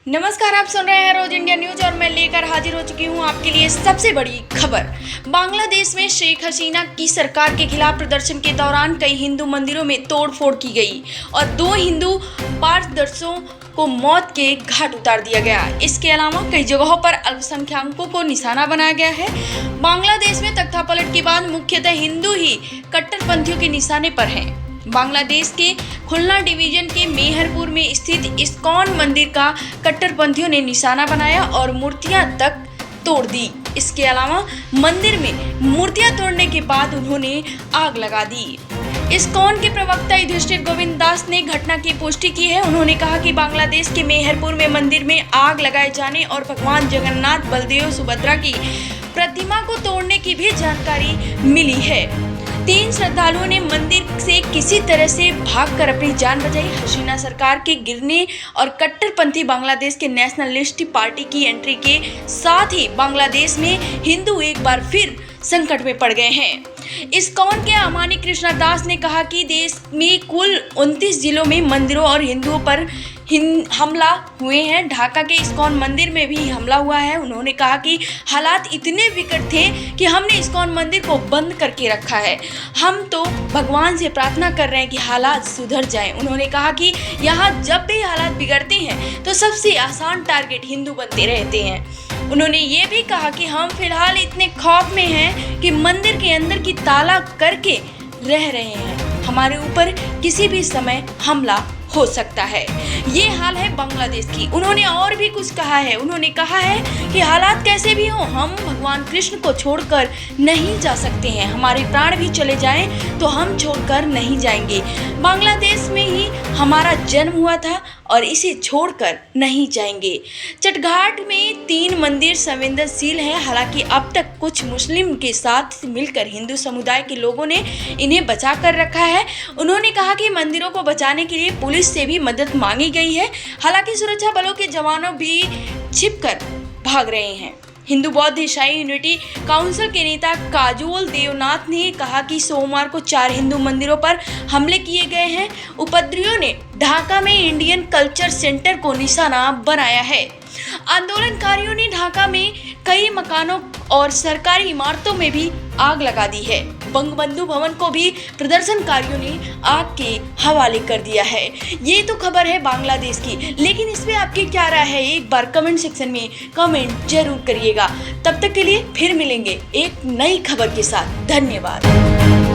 नमस्कार, आप सुन रहे हैं रोज इंडिया न्यूज और मैं लेकर हाजिर हो चुकी हूं आपके लिए सबसे बड़ी खबर। बांग्लादेश में शेख हसीना की सरकार के खिलाफ प्रदर्शन के दौरान कई हिंदू मंदिरों में तोड़फोड़ की गई और 2 हिंदू पारदर्शियों को मौत के घाट उतार दिया गया। इसके अलावा कई जगहों पर अल्पसंख्यकों को निशाना बनाया गया है। बांग्लादेश में तख्तापलट के बाद मुख्यतः हिंदू ही कट्टरपंथियों के निशाने पर हैं। बांग्लादेश के खुलना डिवीजन के मेहरपुर में स्थित इस्कॉन मंदिर का कट्टरपंथियों ने निशाना बनाया और मूर्तियां तक तोड़ दी। इसके अलावा मंदिर में मूर्तियां तोड़ने के बाद उन्होंने आग लगा दी। इस्कॉन के प्रवक्ता युधिष्ठिर गोविंद दास ने घटना की पुष्टि की है। उन्होंने कहा कि बांग्लादेश के मेहरपुर में मंदिर में आग लगाए जाने और भगवान जगन्नाथ, बलदेव, सुभद्रा की प्रतिमा को तोड़ने की भी जानकारी मिली है। 3 श्रद्धालुओं ने मंदिर से किसी तरह से भागकर अपनी जान बचाई। हसीना सरकार के गिरने और कट्टरपंथी बांग्लादेश के नेशनलिस्ट पार्टी की एंट्री के साथ ही बांग्लादेश में हिंदू एक बार फिर संकट में पड़ गए हैं। इस्कॉन के अमानी कृष्णा दास ने कहा कि देश में कुल 29 जिलों में मंदिरों और हिंदुओं पर हमला हुए हैं। ढाका के इस्कॉन मंदिर में भी हमला हुआ है। उन्होंने कहा कि हालात इतने विकट थे कि हमने इस्कॉन मंदिर को बंद करके रखा है। हम तो भगवान से प्रार्थना कर रहे हैं कि हालात सुधर जाएं। उन्होंने कहा कि यहाँ जब भी हालात बिगड़ते हैं तो सबसे आसान टारगेट हिंदू बनते रहते हैं। उन्होंने ये भी कहा कि हम फिलहाल इतने खौफ में हैं कि मंदिर के अंदर की ताला करके रह रहे हैं। हमारे ऊपर किसी भी समय हमला हो सकता है। ये हाल है बांग्लादेश की। उन्होंने और भी कुछ कहा है। उन्होंने कहा है कि हालात कैसे भी हों, हम भगवान कृष्ण को छोड़कर नहीं जा सकते हैं। हमारे प्राण भी चले जाएं तो हम छोड़कर नहीं जाएंगे। बांग्लादेश में ही हमारा जन्म हुआ था और इसे छोड़कर नहीं जाएंगे। चटघाट में 3 मंदिर संवेदनशील है। हालांकि अब तक कुछ मुस्लिम के साथ मिलकर हिंदू समुदाय के लोगों ने इन्हें बचा कर रखा है। उन्होंने कहा कि मंदिरों को बचाने के लिए पुलिस से भी मदद मांगी गई है। हालांकि सुरक्षा बलों के जवानों भी छिपकर भाग रहे हैं। हिंदू बौद्ध ईसाई यूनिटी काउंसिल के नेता काजोल देवनाथ ने कहा कि सोमवार को 4 हिंदू मंदिरों पर हमले किए गए हैं। उपद्रवियों ने ढाका में इंडियन कल्चर सेंटर को निशाना बनाया है। आंदोलनकारियों ने ढाका में कई मकानों और सरकारी इमारतों में भी आग लगा दी है। बंगबंधु भवन को भी प्रदर्शनकारियों ने आग के हवाले कर दिया है। ये तो खबर है बांग्लादेश की, लेकिन इस पे आपकी क्या राय है एक बार कमेंट सेक्शन में कमेंट जरूर करिएगा। तब तक के लिए फिर मिलेंगे एक नई खबर के साथ। धन्यवाद।